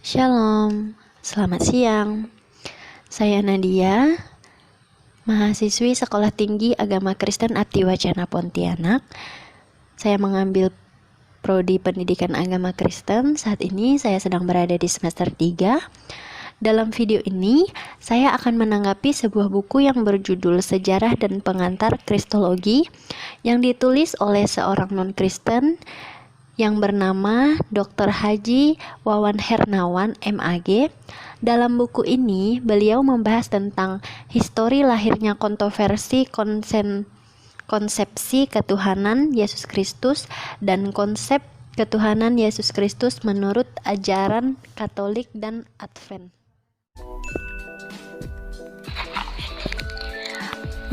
Shalom, selamat siang. Saya Nadia, mahasiswi Sekolah Tinggi Agama Kristen Abdiwacana Pontianak. Saya mengambil prodi Pendidikan Agama Kristen. Saat ini saya sedang berada di semester 3. Dalam video ini, saya akan menanggapi sebuah buku yang berjudul Sejarah dan Pengantar Kristologi yang ditulis oleh seorang non-Kristen yang bernama Dr. Haji Wawan Hernawan MAG. Dalam buku ini, beliau membahas tentang histori lahirnya kontroversi konsepsi ketuhanan Yesus Kristus dan konsep ketuhanan Yesus Kristus menurut ajaran Katolik dan Advent.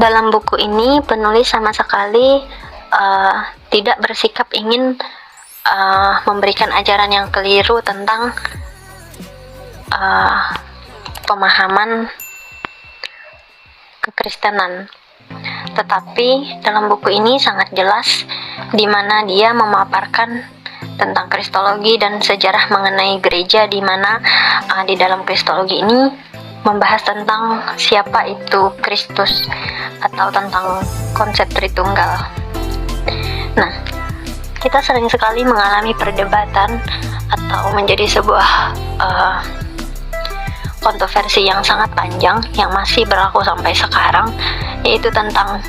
Dalam buku ini, penulis sama sekali tidak bersikap ingin memberikan ajaran yang keliru tentang pemahaman kekristenan. Tetapi dalam buku ini sangat jelas di mana dia memaparkan tentang kristologi dan sejarah mengenai gereja, di mana di dalam kristologi ini membahas tentang siapa itu Kristus atau tentang konsep Tritunggal. Nah, kita sering sekali mengalami perdebatan atau menjadi sebuah kontroversi yang sangat panjang yang masih berlaku sampai sekarang, yaitu tentang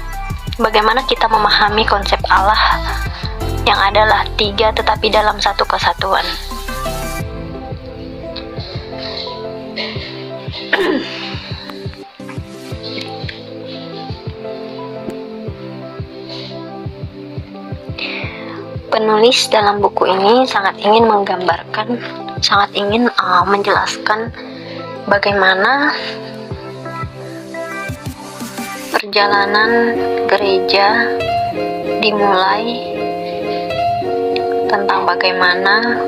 bagaimana kita memahami konsep Allah yang adalah tiga tetapi dalam satu kesatuan. Penulis dalam buku ini sangat ingin menggambarkan, sangat ingin menjelaskan bagaimana perjalanan gereja dimulai, tentang bagaimana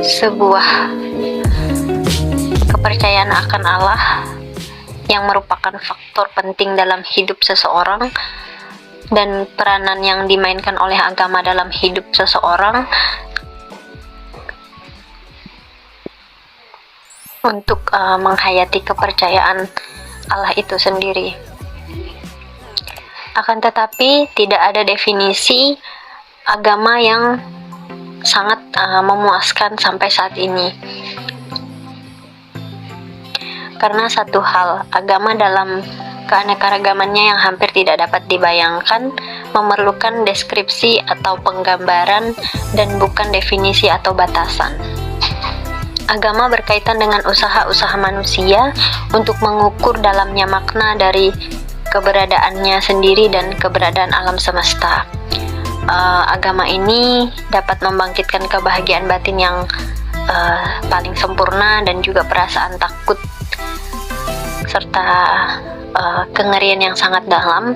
sebuah kepercayaan akan Allah yang merupakan faktor penting dalam hidup seseorang dan peranan yang dimainkan oleh agama dalam hidup seseorang untuk menghayati kepercayaan Allah itu sendiri. Akan tetapi tidak ada definisi agama yang sangat memuaskan sampai saat ini. Karena satu hal, agama dalam keanekaragamannya yang hampir tidak dapat dibayangkan memerlukan deskripsi atau penggambaran dan bukan definisi atau batasan. Agama berkaitan dengan usaha-usaha manusia untuk mengukur dalamnya makna dari keberadaannya sendiri dan keberadaan alam semesta. Agama ini dapat membangkitkan kebahagiaan batin yang paling sempurna dan juga perasaan takut serta kengerian yang sangat dalam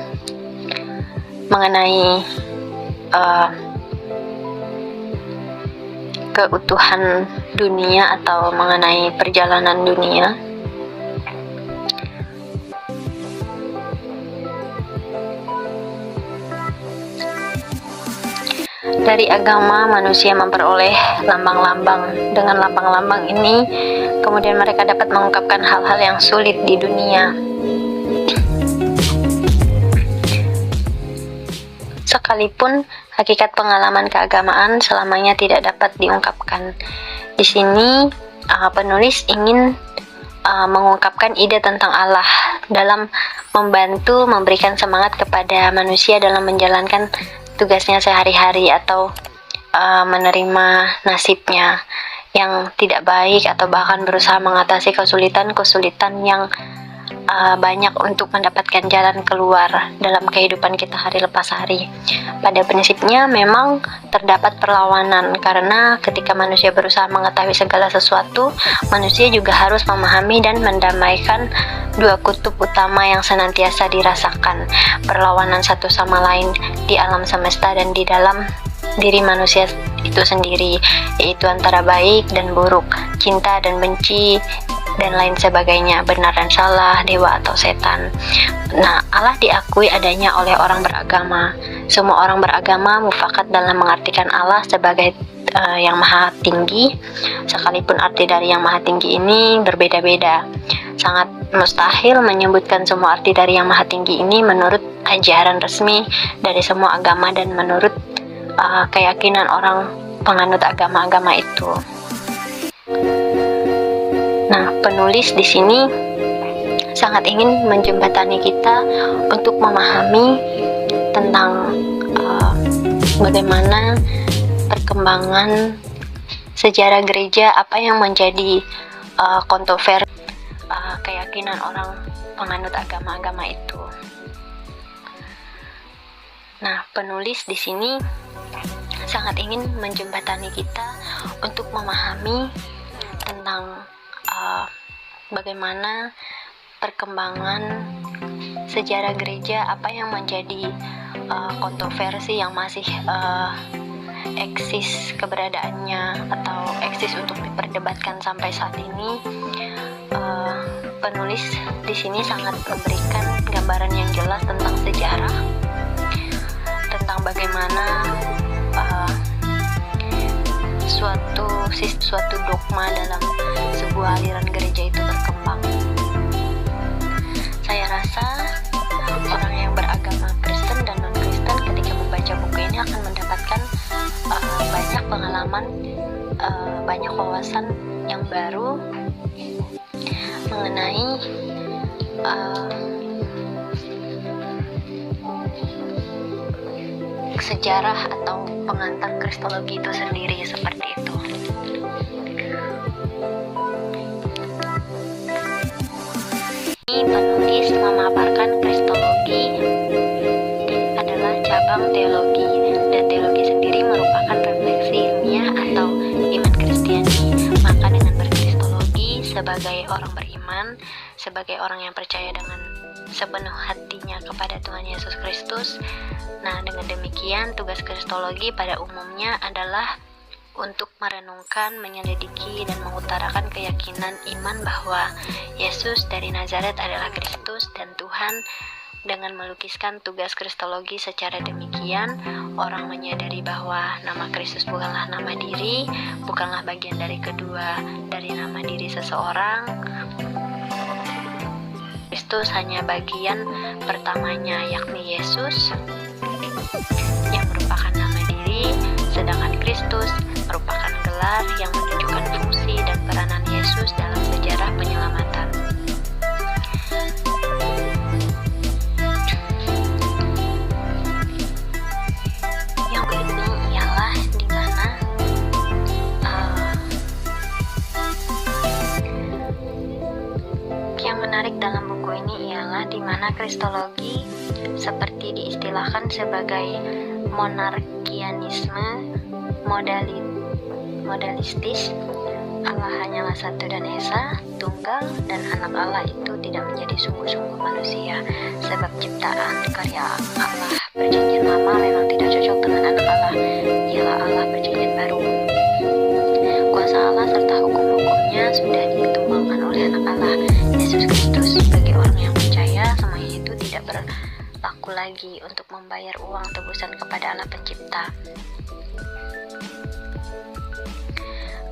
mengenai keutuhan dunia atau mengenai perjalanan dunia. Dari agama, manusia memperoleh lambang-lambang. Dengan lambang-lambang ini, kemudian mereka dapat mengungkapkan hal-hal yang sulit di dunia. Sekalipun hakikat pengalaman keagamaan selamanya tidak dapat diungkapkan. Di sini, penulis ingin mengungkapkan ide tentang Allah dalam membantu memberikan semangat kepada manusia dalam menjalankan tugasnya sehari-hari atau menerima nasibnya yang tidak baik atau bahkan berusaha mengatasi kesulitan-kesulitan yang banyak untuk mendapatkan jalan keluar dalam kehidupan kita hari lepas hari. Pada prinsipnya memang terdapat perlawanan, karena ketika manusia berusaha mengetahui segala sesuatu, manusia juga harus memahami dan mendamaikan dua kutub utama yang senantiasa dirasakan, perlawanan satu sama lain di alam semesta dan di dalam diri manusia itu sendiri, yaitu antara baik dan buruk, cinta dan benci, dan lain sebagainya, benar dan salah, dewa atau setan. Nah, Allah diakui adanya oleh orang beragama. Semua orang beragama mufakat dalam mengartikan Allah sebagai yang maha tinggi, sekalipun arti dari yang maha tinggi ini berbeda-beda. Sangat mustahil menyebutkan semua arti dari yang maha tinggi ini menurut ajaran resmi dari semua agama dan menurut keyakinan orang penganut agama-agama itu. Nah, penulis di sini sangat ingin menjembatani kita untuk memahami tentang bagaimana perkembangan sejarah gereja, apa yang menjadi kontroversi keyakinan orang penganut agama-agama itu. Nah, penulis di sini sangat ingin menjembatani kita untuk memahami tentang bagaimana perkembangan sejarah gereja, apa yang menjadi kontroversi yang masih eksis keberadaannya atau eksis untuk diperdebatkan sampai saat ini. Penulis di sini sangat memberikan gambaran yang jelas tentang sejarah, tentang bagaimana suatu dogma dalam sebuah aliran gereja itu berkembang. Saya rasa orang yang beragama Kristen dan non-Kristen ketika membaca buku ini akan mendapatkan banyak pengalaman, banyak wawasan yang baru mengenai sejarah atau pengantar kristologi itu sendiri, seperti itu. Ini penulis memaparkan kristologi adalah cabang teologi, dan teologi sendiri merupakan refleksi ilmiah atau iman Kristiani. Maka dengan berkristologi sebagai orang beriman, sebagai orang yang percaya dengan sepenuh hatinya kepada Tuhan Yesus Kristus, nah dengan demikian tugas kristologi pada umumnya adalah untuk merenungkan, menyelidiki, dan mengutarakan keyakinan iman bahwa Yesus dari Nazaret adalah Kristus dan Tuhan. Dengan melukiskan tugas kristologi secara demikian, orang menyadari bahwa nama Kristus bukanlah nama diri, bukanlah bagian dari kedua dari nama diri seseorang. Kristus hanya bagian pertamanya, yakni Yesus yang merupakan nama diri, sedangkan Kristus merupakan gelar yang menunjukkan fungsi dan peranan Yesus dalam sejarah penyelamatan. Yang ini ialah di mana yang menarik dalam buku ini ialah di mana kristologi seperti diistilahkan sebagai monarkianisme modalistis. Allah hanyalah satu dan esa, tunggal, dan anak Allah itu tidak menjadi sungguh-sungguh manusia, sebab ciptaan karya Allah perjanjian lama memang tidak cocok dengan anak Allah, ialah Allah perjanjian baru. Kuasa Allah serta hukum-hukumnya sudah ditumpangkan oleh anak Allah, Yesus Kristus. Bagi orang yang percaya, semuanya itu tidak berlaku lagi untuk membayar uang tebusan kepada Allah pencipta.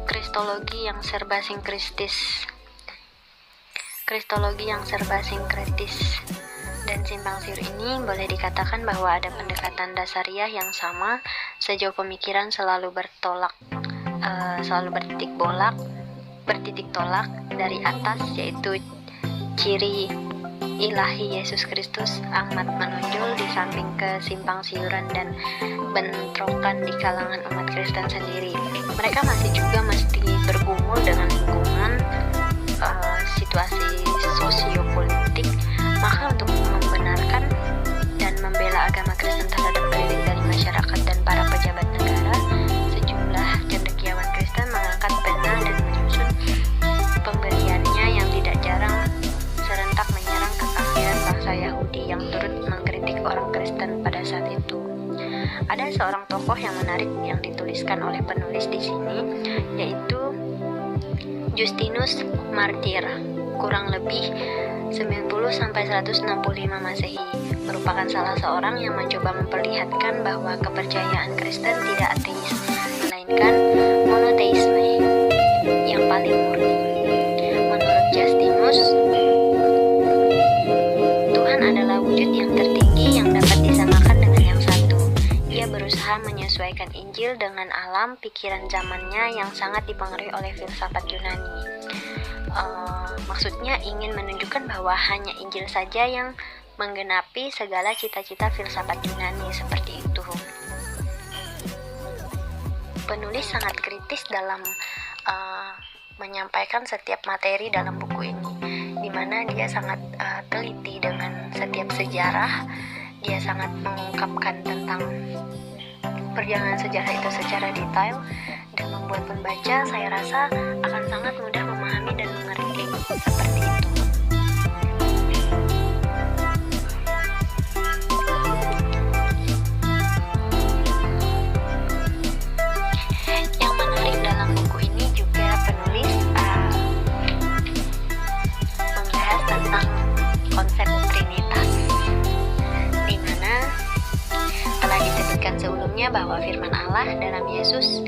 Kristologi yang serba sinkretis. Kristologi yang serba sinkretis dan simpang siur ini boleh dikatakan bahwa ada pendekatan dasariah yang sama sejauh pemikiran selalu bertitik tolak dari atas, yaitu ciri ilahi Yesus Kristus amat menonjol di samping kesimpang siuran dan bentrokan di kalangan umat Kristen sendiri. Mereka masih juga mesti bergumul dengan lingkungan, situasi sosiopolitik. Maka untuk membenarkan dan membela agama Kristen terhadap kritik dari masyarakat dan para pejabat negara, sejumlah cendekiawan Kristen mengangkat pena dan menyusun pemberiannya yang tidak jarang serentak menyerang kekafiran bangsa Yahudi yang turut mengkritik orang Kristen pada saat itu. Ada seorang tokoh yang menarik yang dituliskan oleh penulis di sini, yaitu Justinus Martir, kurang lebih 90-165 Masehi, merupakan salah seorang yang mencoba memperlihatkan bahwa kepercayaan Kristen tidak ateis, melainkan melainkan monoteisme yang paling murni. Menurut Justinus, Tuhan adalah wujud yang tertinggi yang dapat disamakan dengan yang satu. Ia berusaha menyesuaikan Injil dengan alam pikiran zamannya yang sangat dipengaruhi oleh filsafat Yunani. Maksudnya ingin menunjukkan bahwa hanya Injil saja yang menggenapi segala cita-cita filsafat Yunani seperti itu. Penulis sangat kritis dalam menyampaikan setiap materi dalam buku ini, di mana dia sangat teliti dengan setiap sejarah. Dia sangat mengungkapkan tentang perjalanan sejarah itu secara detail dan membuat pembaca, saya rasa, akan sangat mudah memahami dan mengerti seperti itu. Yang menarik dalam buku ini juga penulis membahas tentang konsep Trinitas, di mana telah disebutkan sebelumnya bahwa firman Allah dalam Yesus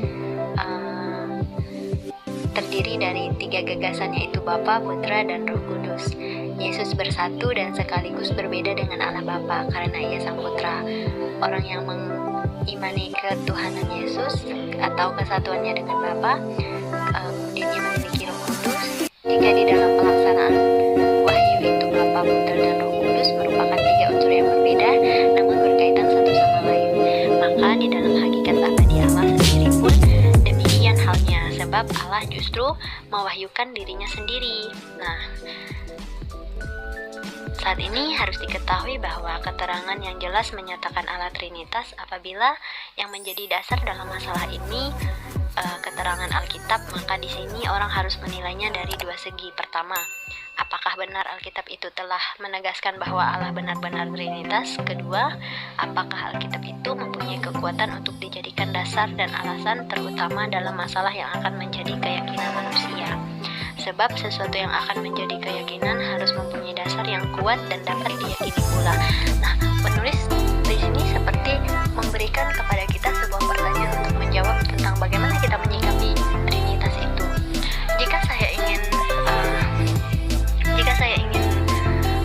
terdiri dari 3 gagasan, yaitu Bapa, Putra, dan Roh Kudus. Yesus bersatu dan sekaligus berbeda dengan Allah Bapa karena Ia Sang Putra. Orang yang mengimani ketuhanan Yesus atau kesatuannya dengan Bapa, kemudian ia memiliki Roh Kudus. Jika di dalam pelaksanaan wahyu itu Bapa, Putra, dan Roh Kudus merupakan 3 unsur yang berbeda namun berkaitan satu sama lain, maka di dalam hakikat abadi Allah sendiri pun demikian halnya, sebab Allah justru mewahyukan dirinya sendiri. Nah, saat ini harus diketahui bahwa keterangan yang jelas menyatakan Allah Trinitas apabila yang menjadi dasar dalam masalah ini keterangan Alkitab, maka di sini orang harus menilainya dari 2 segi. Pertama, apakah benar Alkitab itu telah menegaskan bahwa Allah benar-benar Trinitas? Kedua, apakah Alkitab itu mempunyai kekuatan untuk dijadikan dasar dan alasan terutama dalam masalah yang akan menjadi keyakinan manusia? Sebab sesuatu yang akan menjadi keyakinan harus mempunyai dasar yang kuat dan dapat diyakini pula. Nah, penulis di sini seperti memberikan kepada kita sebuah pertanyaan untuk menjawab tentang bagaimana kita menyikapi Trinitas itu. Jika saya ingin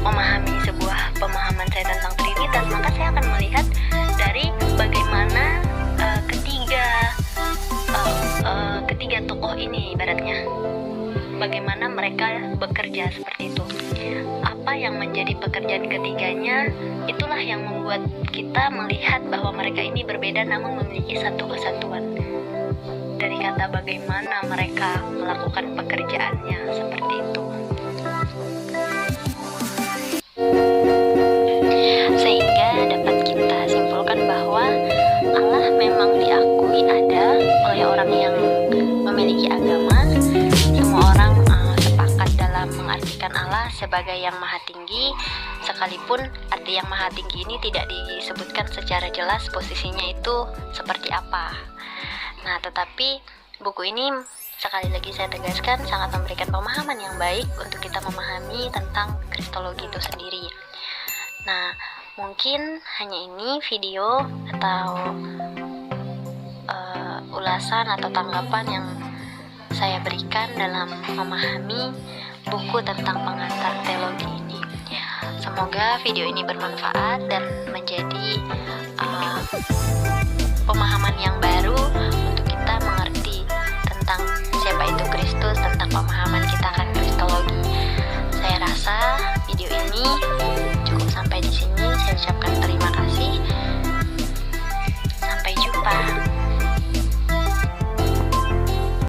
memahami sebuah pemahaman saya tentang Trinitas, maka saya akan melihat dari bagaimana ketiga tokoh ini, ibaratnya bagaimana mereka bekerja seperti itu. Apa yang menjadi pekerjaan ketiganya, itulah yang membuat kita melihat bahwa mereka ini berbeda namun memiliki satu kesatuan. Dari kata bagaimana mereka melakukan pekerjaannya seperti itu. Sehingga dapat kita simpulkan bahwa Allah memang diakui ada oleh orang yang memiliki agama. Semua orang sepakat dalam mengartikan Allah sebagai yang maha tinggi, sekalipun arti yang maha tinggi ini tidak disebutkan secara jelas posisinya itu seperti apa. Nah, tetapi buku ini, sekali lagi saya tegaskan, sangat memberikan pemahaman yang baik untuk kita memahami tentang kristologi itu sendiri. Nah, mungkin hanya ini video atau ulasan atau tanggapan yang saya berikan dalam memahami buku tentang pengantar teologi ini. Semoga video ini bermanfaat dan menjadi pemahaman yang baru untuk kita mengerti tentang siapa itu Kristus, tentang pemahaman kita akan kristologi. Saya rasa video ini cukup sampai di sini. Saya ucapkan terima kasih. Sampai jumpa.